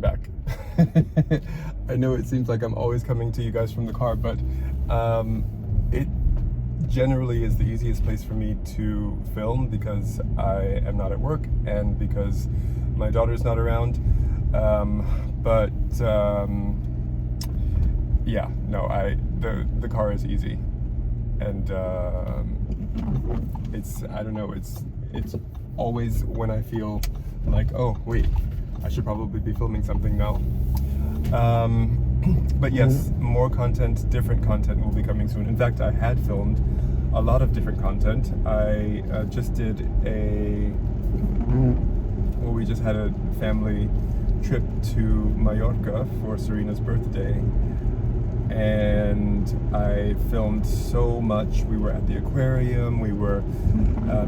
I'm back. I know it seems like I'm always coming to you guys from the car, but it generally is the easiest place for me to film because I am not at work and because my daughter's not around. Yeah, no, the car is easy, and I don't know, it's always when I feel like, oh wait, I should probably be filming something now. But yes, more content, different content will be coming soon. In fact, I had filmed a lot of different content. I just did we just had a family trip to Mallorca for Serena's birthday, and I filmed so much. We were at the aquarium, we were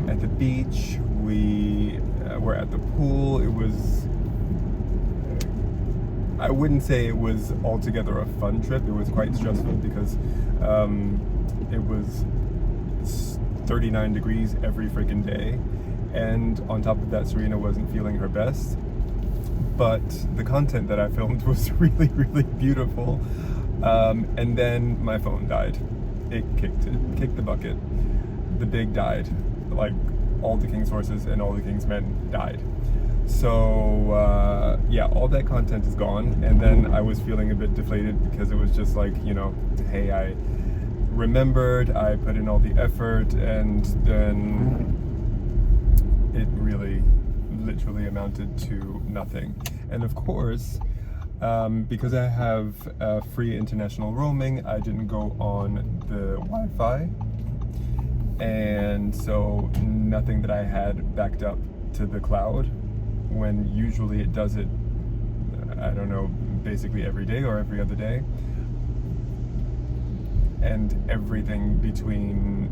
at the beach, we were at the pool. It was, I wouldn't say it was altogether a fun trip. It was quite stressful because it was 39 degrees every freaking day, and on top of that, Serena wasn't feeling her best. But the content that I filmed was really, really beautiful. And then my phone died. It kicked the bucket. The big died. Like, all the king's horses and all the king's men died. So yeah, all that content is gone. And then I was feeling a bit deflated because it was just like, you know, hey, I remembered, I put in all the effort, and then it really literally amounted to nothing. And of course, because I have free international roaming, I didn't go on the Wi-Fi, and so nothing that I had backed up to the cloud, when usually it does it, I don't know, basically every day or every other day. And everything between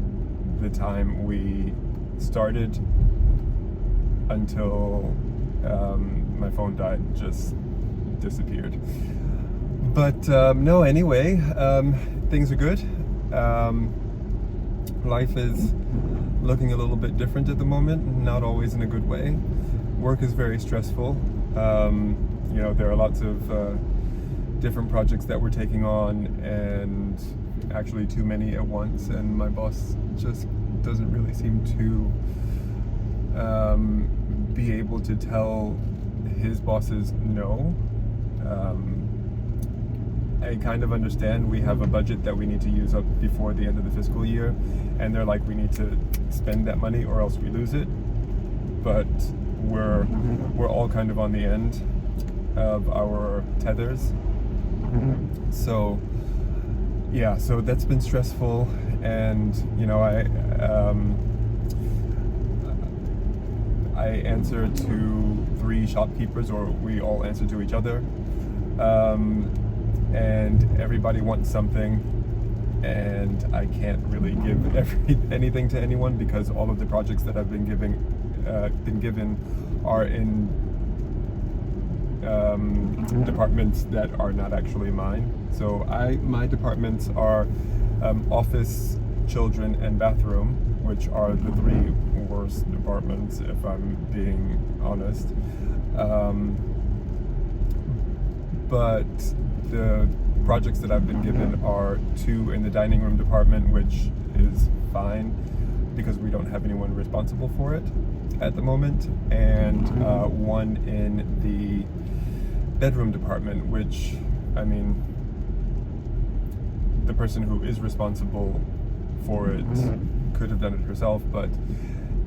the time we started until my phone died just disappeared. But no, anyway, things are good. Life is looking a little bit different at the moment, not always in a good way. Work is very stressful. You know, there are lots of different projects that we're taking on, and actually too many at once, and my boss just doesn't really seem to be able to tell his bosses no. I kind of understand we have a budget that we need to use up before the end of the fiscal year, and they're like, we need to spend that money or else we lose it. But we're all kind of on the end of our tethers. So yeah, so that's been stressful, and you know, I answer to 3 shopkeepers, or we all answer to each other, and everybody wants something, and I can't really give anything to anyone because all of the projects that I've been given are in departments that are not actually mine. So my departments are office, children, and bathroom, which are the 3 worst departments, if I'm being honest. But the projects that I've been given are 2 in the dining room department, which is fine because we don't have anyone responsible for it at the moment, and 1 in the bedroom department, which, I mean, the person who is responsible for it could have done it herself, but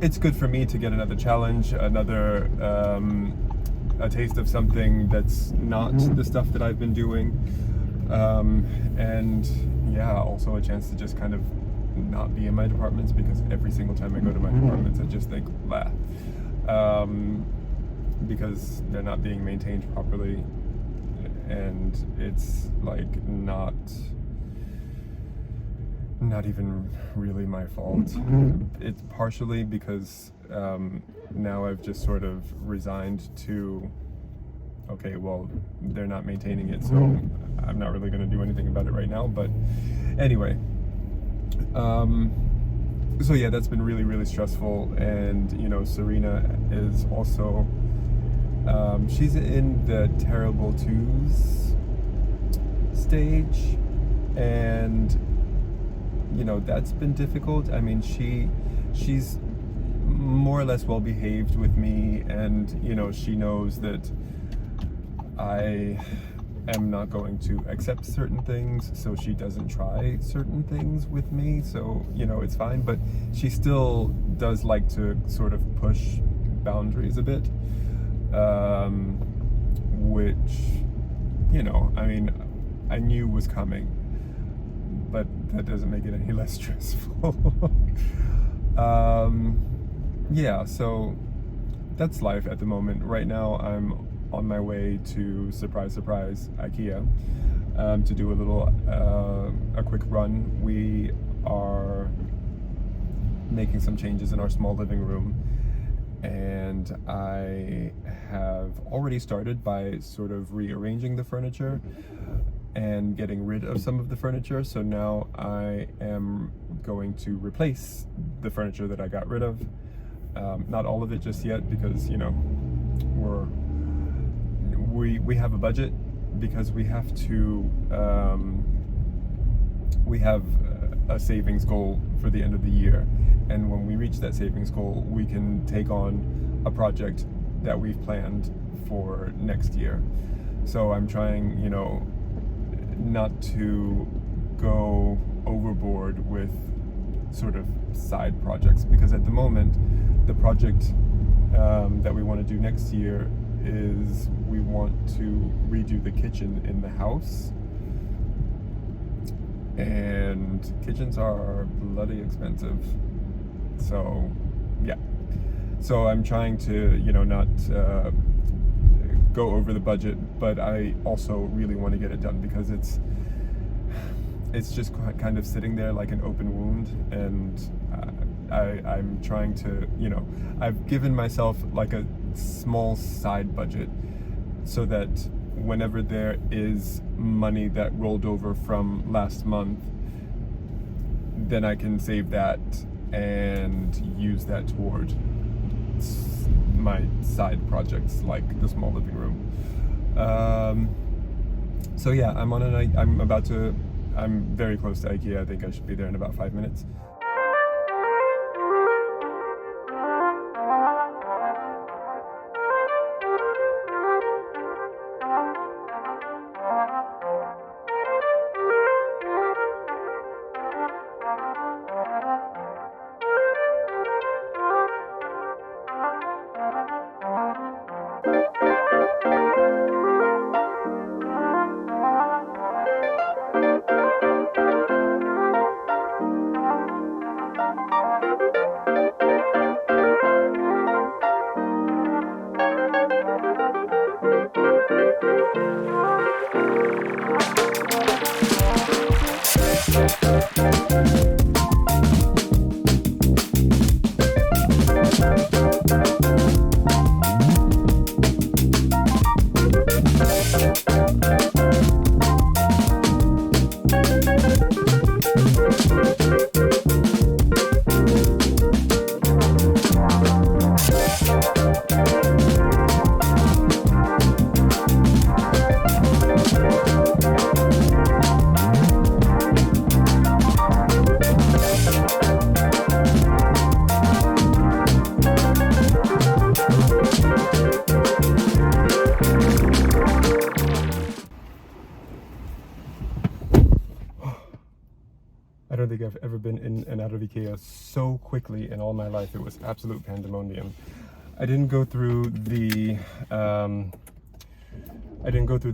it's good for me to get another challenge, another a taste of something that's not the stuff that I've been doing, and yeah, also a chance to just kind of not be in my departments, because every single time I go to my departments I just think, blah, because they're not being maintained properly, and it's like not even really my fault. It's partially because now I've just sort of resigned to, okay, well, they're not maintaining it, so I'm not really going to do anything about it right now. But anyway, so yeah, that's been really, really stressful. And you know, Serena is also She's in the terrible twos stage, and that's been difficult. I mean, she's more or less well behaved with me, and she knows that I am not going to accept certain things, so she doesn't try certain things with me, so it's fine. But she still does like to sort of push boundaries a bit, which I mean, I knew was coming, but that doesn't make it any less stressful. Yeah, so that's life at the moment. Right now I'm on my way to, surprise IKEA, to do a quick run. We are making some changes in our small living room, and I have already started by sort of rearranging the furniture and getting rid of some of the furniture. So now I am going to replace the furniture that I got rid of. Not all of it just yet, because we have a budget, because we have a savings goal for the end of the year, and when we reach that savings goal, we can take on a project that we've planned for next year. So I'm trying not to go overboard with sort of side projects, because at the moment the project that we want to do next year is we want to redo the kitchen in the house, and kitchens are bloody expensive. So yeah, so I'm trying to not go over the budget, but I also really want to get it done, because it's just kind of sitting there like an open wound, and I'm trying to I've given myself like a small side budget, so that whenever there is money that rolled over from last month, then I can save that and use that toward my side projects, like the small living room. So yeah, I'm very close to IKEA. I think I should be there in about 5 minutes. I don't think I've ever been in and out of IKEA so quickly in all my life. It was absolute pandemonium. I didn't go through the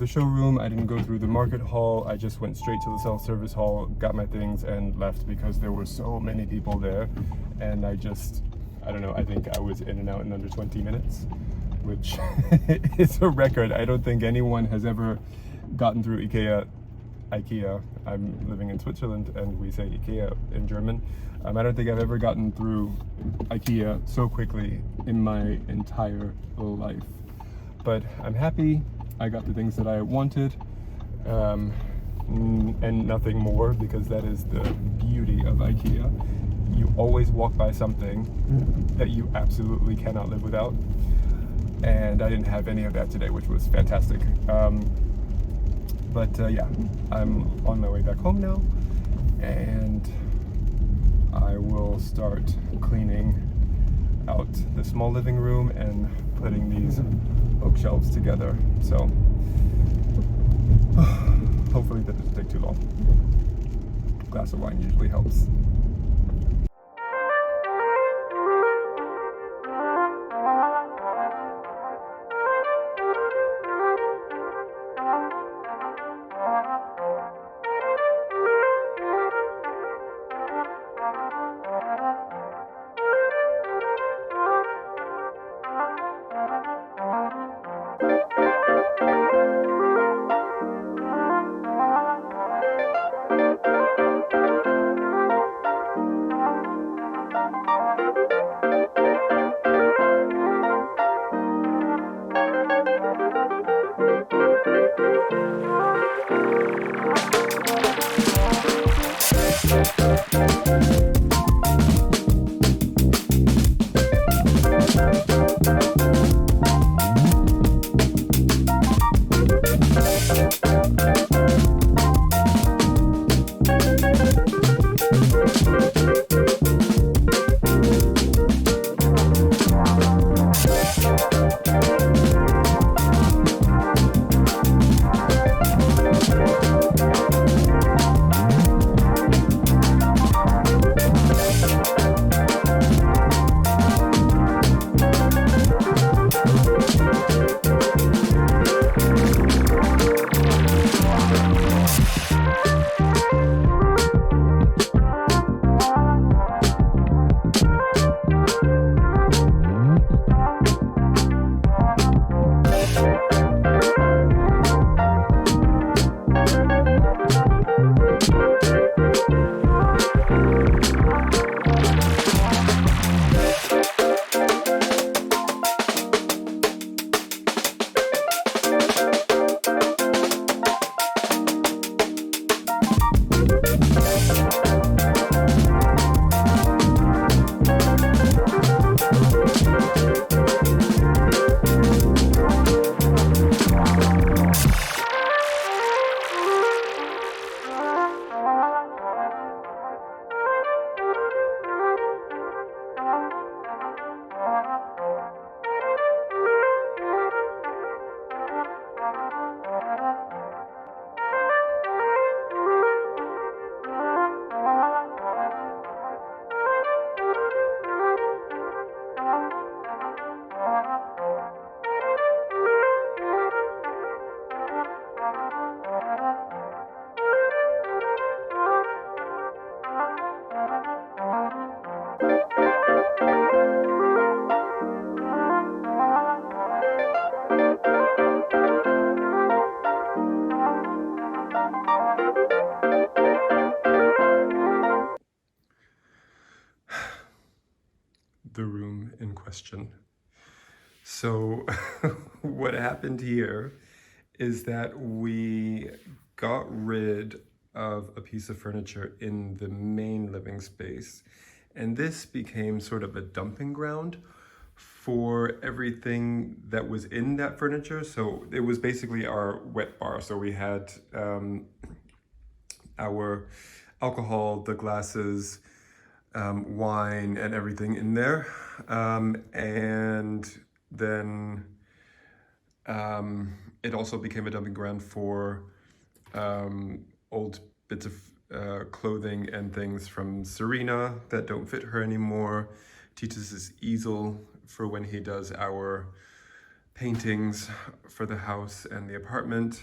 showroom. I didn't go through the market hall. I just went straight to the self-service hall, got my things, and left, because there were so many people there. And I don't know, I think I was in and out in under 20 minutes, which is a record. I don't think anyone has ever gotten through IKEA. I'm living in Switzerland, and we say IKEA in German. I don't think I've ever gotten through IKEA so quickly in my entire life. But I'm happy. I got the things that I wanted, and nothing more, because that is the beauty of IKEA. You always walk by something that you absolutely cannot live without. and I didn't have any of that today, which was fantastic. But yeah, I'm on my way back home now, and I will start cleaning out the small living room and putting these bookshelves together. So hopefully that doesn't take too long. A glass of wine usually helps. The room in question. So what happened here is that we got rid of a piece of furniture in the main living space, and this became sort of a dumping ground for everything that was in that furniture. So it was basically our wet bar. So we had our alcohol, the glasses, wine and everything in there. And then it also became a dumping ground for old bits of clothing and things from Serena that don't fit her anymore. Titus's easel for when he does our paintings for the house and the apartment.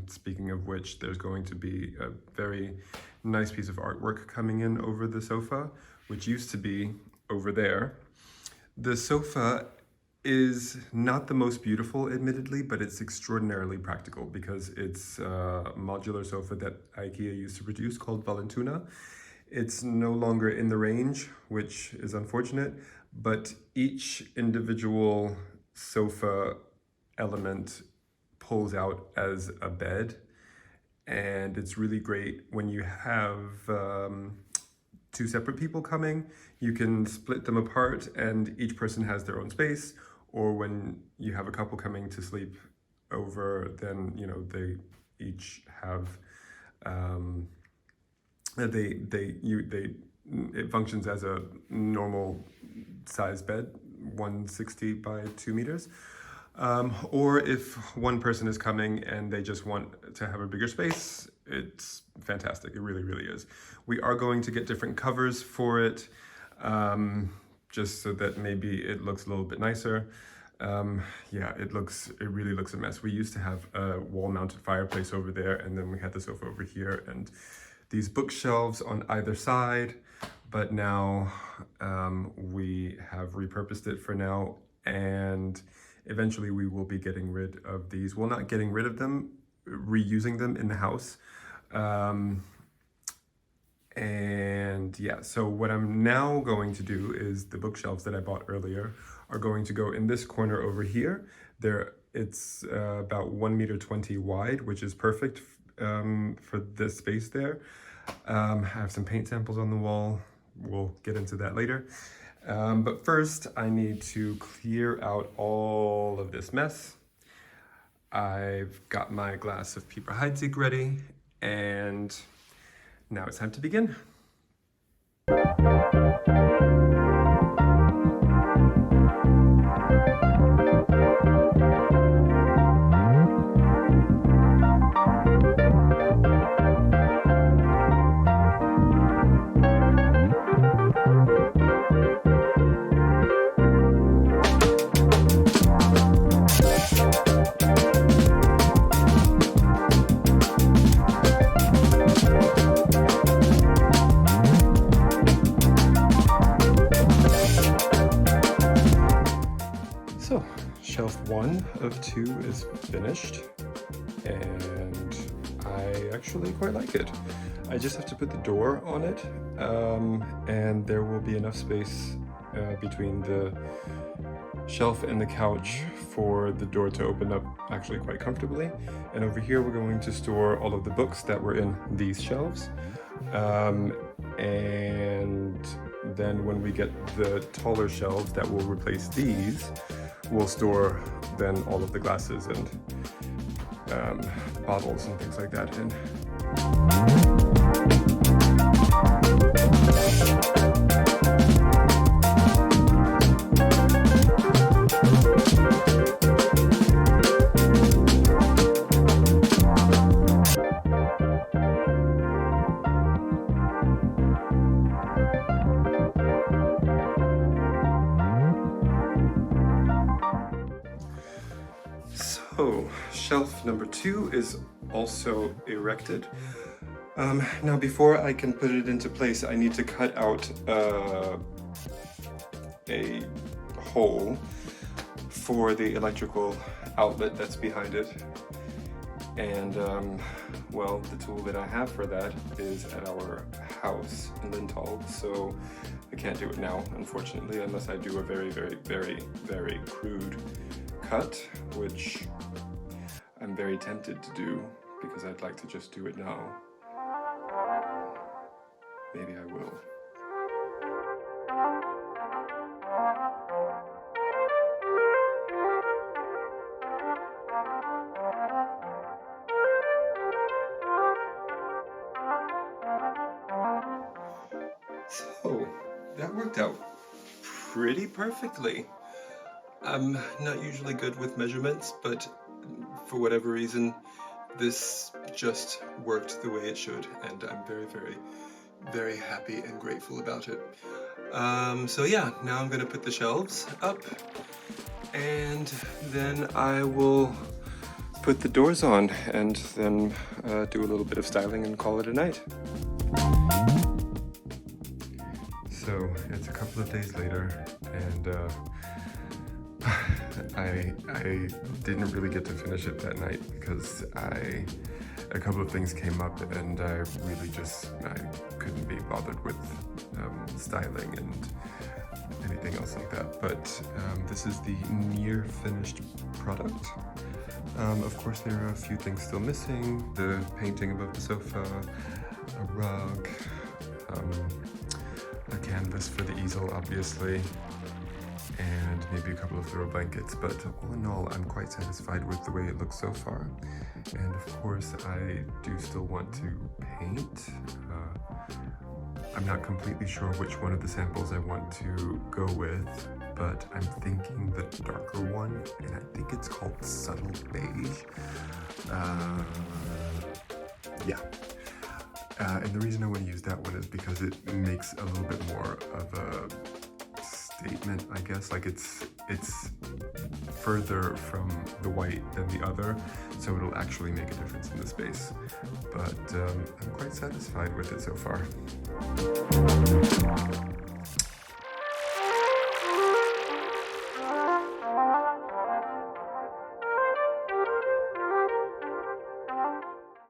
Speaking of which, there's going to be a very nice piece of artwork coming in over the sofa, which used to be over there. The sofa is not the most beautiful, admittedly, but it's extraordinarily practical because it's a modular sofa that IKEA used to produce called Valentuna. It's no longer in the range, which is unfortunate, but each individual sofa element pulls out as a bed, and it's really great when you have two separate people coming. You can split them apart and each person has their own space, or when you have a couple coming to sleep over, then they each have it functions as a normal size bed, 160 by 2 meters. Or if one person is coming and they just want to have a bigger space, it's fantastic. It really, really is. We are going to get different covers for it, just so that maybe it looks a little bit nicer. Yeah, it really looks a mess. We used to have a wall-mounted fireplace over there, and then we had the sofa over here, and these bookshelves on either side. But now we have repurposed it for now, and eventually we will be getting rid of these. Well, not getting rid of them, reusing them in the house. And yeah, so what I'm now going to do is the bookshelves that I bought earlier are going to go in this corner over here. It's about 1.20 meters wide, which is perfect for this space there. I have some paint samples on the wall. We'll get into that later. But first, I need to clear out all of this mess. I've got my glass of Pieper Heidsieck ready, and now it's time to begin. So, shelf 1 of 2 is finished, and I actually quite like it. I just have to put the door on it, and there will be enough space between the shelf and the couch for the door to open up actually quite comfortably. And over here we're going to store all of the books that were in these shelves. And then when we get the taller shelves that will replace these, we'll store then all of the glasses and bottles and things like that in. So, shelf number 2 is also erected. Now before I can put it into place, I need to cut out a hole for the electrical outlet that's behind it. And well, the tool that I have for that is at our house in Lindholm, so I can't do it now, unfortunately, unless I do a very, very, very, very crude cut, which I'm very tempted to do because I'd like to just do it now. Maybe I will. So, that worked out pretty perfectly. I'm not usually good with measurements, but for whatever reason, this just worked the way it should, and I'm very, very, very happy and grateful about it. So yeah, now I'm gonna put the shelves up, and then I will put the doors on, and then do a little bit of styling and call it a night. So it's a couple of days later, and I didn't really get to finish it that night because a couple of things came up, and I couldn't be bothered with styling and anything else like that. But this is the near finished product. Of course, there are a few things still missing: the painting above the sofa, a rug, a canvas for the easel, obviously, and maybe a couple of throw blankets, but all in all, I'm quite satisfied with the way it looks so far. And of course, I do still want to paint. I'm not completely sure which one of the samples I want to go with, but I'm thinking the darker one, and I think it's called Subtle Beige. Yeah. And the reason I want to use that one is because it makes a little bit more of a statement, I guess. Like it's further from the white than the other, so it'll actually make a difference in the space. But I'm quite satisfied with it so far.